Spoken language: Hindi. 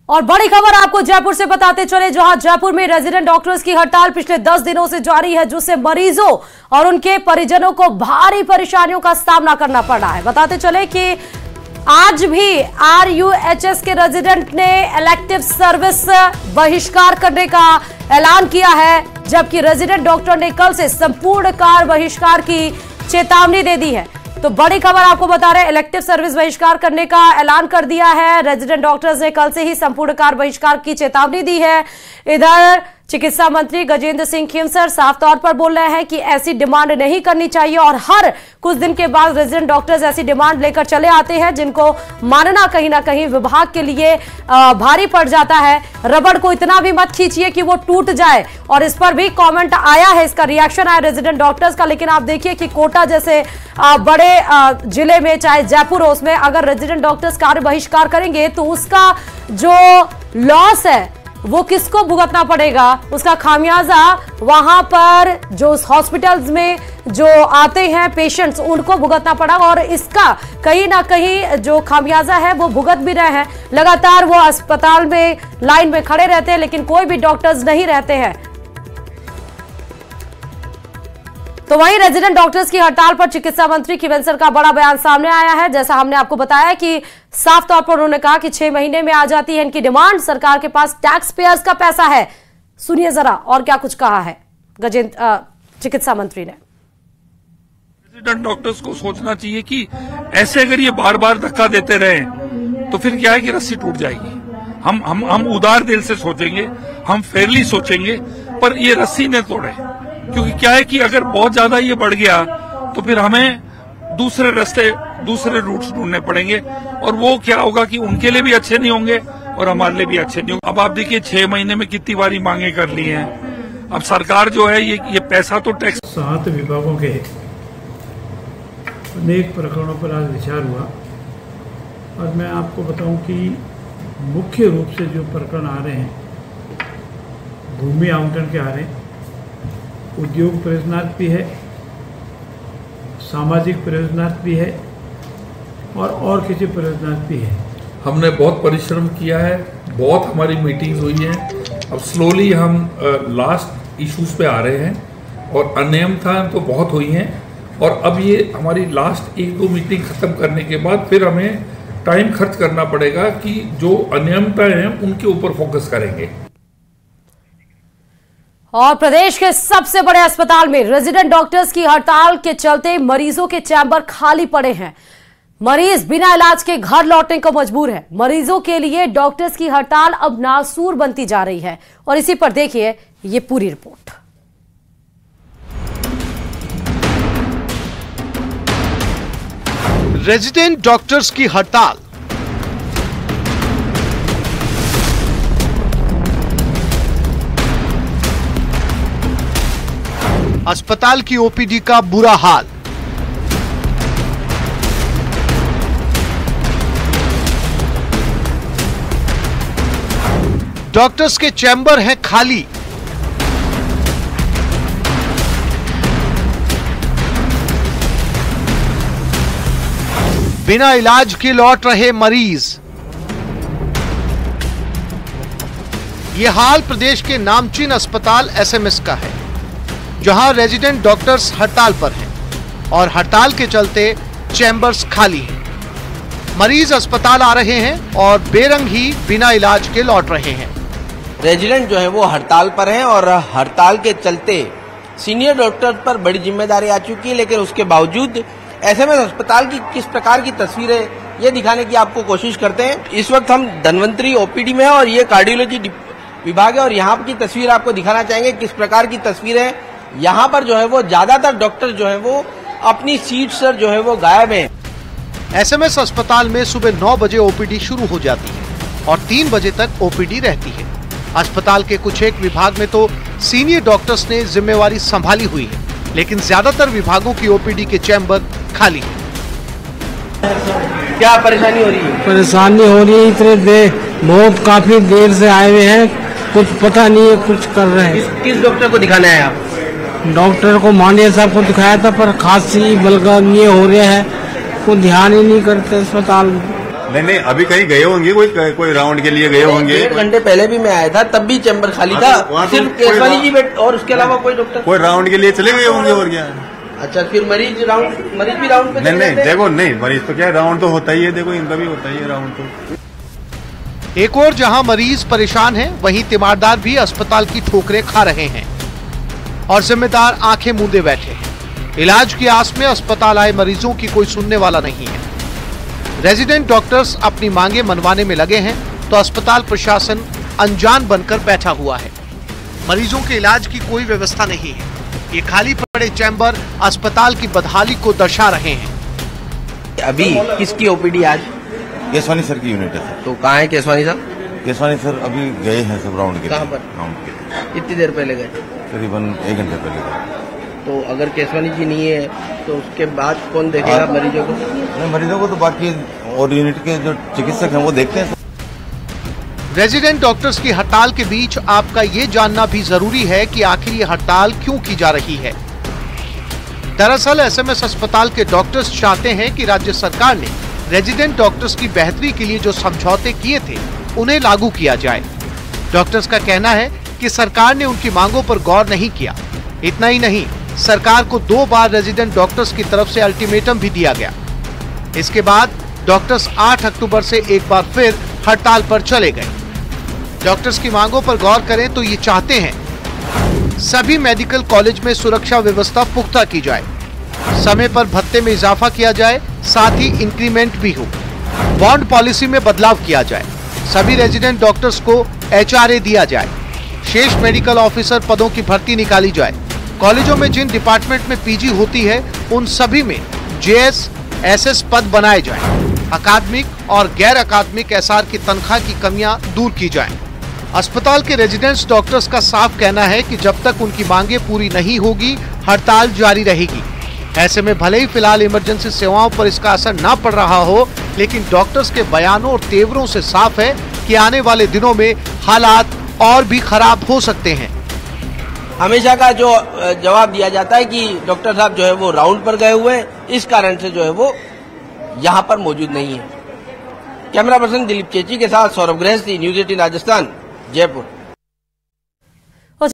और बड़ी खबर आपको जयपुर से बताते चले, जहां जयपुर में रेजिडेंट डॉक्टर्स की हड़ताल पिछले 10 दिनों से जारी है, जिससे मरीजों और उनके परिजनों को भारी परेशानियों का सामना करना पड़ रहा है। बताते चले कि आज भी RUHS के रेजिडेंट ने इलेक्टिव सर्विस बहिष्कार करने का ऐलान किया है, जबकि रेजिडेंट डॉक्टर ने कल से संपूर्ण कार्य बहिष्कार की चेतावनी दे दी है। तो बड़ी खबर आपको बता रहे हैं, इलेक्टिव सर्विस बहिष्कार करने का ऐलान कर दिया है। रेजिडेंट डॉक्टर्स ने कल से ही संपूर्ण कार्य बहिष्कार की चेतावनी दी है। इधर चिकित्सा मंत्री गजेंद्र सिंह खीमसर साफ तौर पर बोल रहे हैं कि ऐसी डिमांड नहीं करनी चाहिए, और हर कुछ दिन के बाद रेजिडेंट डॉक्टर्स ऐसी डिमांड लेकर चले आते हैं, जिनको मानना कहीं ना कहीं विभाग के लिए भारी पड़ जाता है। रबड़ को इतना भी मत खींचिए कि वो टूट जाए, और इस पर भी कमेंट आया है, इसका रिएक्शन आया रेजिडेंट डॉक्टर्स का। लेकिन आप देखिए कि कोटा जैसे बड़े जिले में, चाहे जयपुर हो, उसमें अगर रेजिडेंट डॉक्टर्स कार्य बहिष्कार करेंगे तो उसका जो लॉस है वो किसको भुगतना पड़ेगा, उसका खामियाजा वहां पर जो हॉस्पिटल्स में जो आते हैं पेशेंट्स, उनको भुगतना पड़ा। और इसका कहीं ना कहीं जो खामियाजा है वो भुगत भी रहे हैं। लगातार वो अस्पताल में लाइन में खड़े रहते हैं, लेकिन कोई भी डॉक्टर्स नहीं रहते हैं। तो वहीं रेजिडेंट डॉक्टर्स की हड़ताल पर चिकित्सा मंत्री खीमसर का बड़ा बयान सामने आया है। जैसा हमने आपको बताया कि साफ तौर पर उन्होंने कहा कि 6 महीने में आ जाती है इनकी डिमांड, सरकार के पास टैक्स पेयर्स का पैसा है। सुनिए जरा और क्या कुछ कहा है चिकित्सा मंत्री ने। रेजिडेंट डॉक्टर्स को सोचना चाहिए कि ऐसे अगर ये बार बार धक्का देते रहे तो फिर क्या है कि रस्सी टूट जाएगी। हम उदार दिल से सोचेंगे, हम फेयरली सोचेंगे, पर ये रस्सी न तोड़े, क्योंकि क्या है कि अगर बहुत ज्यादा ये बढ़ गया तो फिर हमें दूसरे रास्ते, दूसरे रूट्स ढूंढने पड़ेंगे, और वो क्या होगा कि उनके लिए भी अच्छे नहीं होंगे और हमारे लिए भी अच्छे नहीं होंगे। अब आप देखिए 6 महीने में कितनी बारी मांगे कर ली हैं। अब सरकार जो है ये पैसा तो टैक्स 7 विभागों के अनेक प्रकरणों पर आज विचार हुआ, और मैं आपको बताऊं कि मुख्य रूप से जो प्रकरण आ रहे हैं, भूमि आवंटन के आ रहे हैं, उद्योग प्रयोजनार्थ भी है, सामाजिक प्रयोजनार्थ भी है, और किसी प्रयोजनार्थ भी है। हमने बहुत परिश्रम किया है, बहुत हमारी मीटिंग्स हुई हैं। अब स्लोली हम लास्ट इश्यूज पे आ रहे हैं, और अनियमितता तो बहुत हुई हैं, और अब ये हमारी लास्ट 1-2 मीटिंग खत्म करने के बाद फिर हमें टाइम खर्च करना पड़ेगा कि जो अनियमितताएं हैं उनके ऊपर फोकस करेंगे। और प्रदेश के सबसे बड़े अस्पताल में रेजिडेंट डॉक्टर्स की हड़ताल के चलते मरीजों के चैम्बर खाली पड़े हैं। मरीज बिना इलाज के घर लौटने को मजबूर है। मरीजों के लिए डॉक्टर्स की हड़ताल अब नासूर बनती जा रही है, और इसी पर देखिए ये पूरी रिपोर्ट। रेजिडेंट डॉक्टर्स की हड़ताल। अस्पताल की ओपीडी का बुरा हाल। डॉक्टर्स के चैम्बर हैं खाली। बिना इलाज के लौट रहे मरीज। यह हाल प्रदेश के नामचीन अस्पताल SMS का है, जहां रेजिडेंट डॉक्टर्स हड़ताल पर हैं, और हड़ताल के चलते चैम्बर्स खाली हैं। मरीज अस्पताल आ रहे हैं और बेरंग ही बिना इलाज के लौट रहे हैं। रेजिडेंट जो है वो हड़ताल पर हैं, और हड़ताल के चलते सीनियर डॉक्टर पर बड़ी जिम्मेदारी आ चुकी है, लेकिन उसके बावजूद SMS अस्पताल की किस प्रकार की तस्वीरें ये दिखाने की आपको कोशिश करते हैं। इस वक्त हम धन्वंतरी OPD में हैं, और ये कार्डियोलॉजी विभाग है, और यहाँ की तस्वीर आपको दिखाना चाहेंगे किस प्रकार की तस्वीरें। यहाँ पर जो है वो ज्यादातर डॉक्टर जो है वो अपनी सीट पर जो है वो गायब हैं। SMS अस्पताल में सुबह 9 बजे OPD शुरू हो जाती है और 3 बजे तक OPD रहती है। अस्पताल के कुछ एक विभाग में तो सीनियर डॉक्टर्स ने जिम्मेवारी संभाली हुई है, लेकिन ज्यादातर विभागों की OPD के चैम्बर खाली है। क्या परेशानी हो रही है? परेशानी हो रही है, इतने बहुत काफी देर से आए हुए हैं, कुछ पता नहीं है कुछ कर रहे हैं। किस डॉक्टर को दिखाना है आप? डॉक्टर को मांडिया साहब को दिखाया था, पर खांसी बलगम ये हो रहा है, को ध्यान ही नहीं करते अस्पताल में। नहीं, अभी कहीं गए होंगे, कोई राउंड के लिए गए होंगे। 1.5 घंटे पहले भी मैं आया था, तब भी चैम्बर खाली था, सिर्फ केसवानी जी और उसके अलावा कोई डॉक्टर। कोई राउंड के लिए चले गए होंगे और क्या। अच्छा, फिर मरीज भी राउंड पे नहीं, देखो नहीं, मरीज तो क्या राउंड तो होता ही है, देखो इनका भी होता ही है राउंड तो। एक और जहां मरीज परेशान हैं, वहीं तीमारदार भी अस्पताल की ठोकरें खा रहे हैं और जिम्मेदार आंखें मूंदे बैठे हैं। इलाज की आस में अस्पताल आए मरीजों की कोई सुनने वाला नहीं है। रेजिडेंट डॉक्टर्स अपनी मांगे मनवाने में लगे हैं तो अस्पताल प्रशासन अनजान बनकर बैठा हुआ है। मरीजों के इलाज की कोई व्यवस्था नहीं है। ये खाली पड़े चैम्बर अस्पताल की बदहाली को दर्शा रहे हैं। अभी किसकी ओपीडी आज? केसवानी सर की यूनिट है। तो कहाँ है केसवानी साहब? केसवानी सर अभी गए हैं सब राउंड के। कहाँ पर? राउंड के। कितनी देर पहले गए? करीबन 1 घंटे पहले गए। तो अगर केसवानी जी नहीं है तो उसके बाद कौन देखेगा मरीजों को? नहीं, मरीजों को तो बाकी और यूनिट के जो चिकित्सक हैं वो देखते हैं। रेजिडेंट डॉक्टर्स की हड़ताल के बीच आपका ये जानना भी जरूरी है कि आखिर ये हड़ताल क्यों की जा रही है। दरअसल एसएमएस अस्पताल के डॉक्टर्स चाहते हैं कि राज्य सरकार ने रेजिडेंट डॉक्टर्स की बेहतरी के लिए जो समझौते किए थे उन्हें लागू किया जाए। डॉक्टर्स का कहना है कि सरकार ने उनकी मांगों पर गौर नहीं किया। इतना ही नहीं, सरकार को 2 बार रेजिडेंट डॉक्टर्स की तरफ से अल्टीमेटम भी दिया गया। इसके बाद डॉक्टर्स 8 अक्टूबर से एक बार फिर हड़ताल पर चले गए। डॉक्टर्स की मांगों पर गौर करें तो ये चाहते हैं सभी मेडिकल कॉलेज में सुरक्षा व्यवस्था पुख्ता की जाए, समय पर भत्ते में इजाफा किया जाए, साथ ही इंक्रीमेंट भी हो, बॉन्ड पॉलिसी में बदलाव किया जाए, सभी रेजिडेंट डॉक्टर्स को HRA दिया जाए, शेष मेडिकल ऑफिसर पदों की भर्ती निकाली जाए, कॉलेजों में जिन डिपार्टमेंट में पीजी होती है उन सभी में JS, SS पद बनाए जाएं, अकादमिक और गैर अकादमिक SR की तनख्वाह की कमियां दूर की जाएं। अस्पताल के रेजिडेंट्स डॉक्टर्स का साफ कहना है कि जब तक उनकी मांगे पूरी नहीं होगी हड़ताल जारी रहेगी। ऐसे में भले ही फिलहाल इमरजेंसी सेवाओं पर इसका असर न पड़ रहा हो, लेकिन डॉक्टर्स के बयानों और तेवरों से साफ है कि आने वाले दिनों में हालात और भी खराब हो सकते हैं। हमेशा का जो जवाब दिया जाता है कि डॉक्टर साहब जो है वो राउंड पर गए हुए हैं, इस कारण से जो है वो यहाँ पर मौजूद नहीं है। कैमरा पर्सन दिलीप चेची के साथ सौरभ गृहस्थी, न्यूज़ 18 राजस्थान, जयपुर।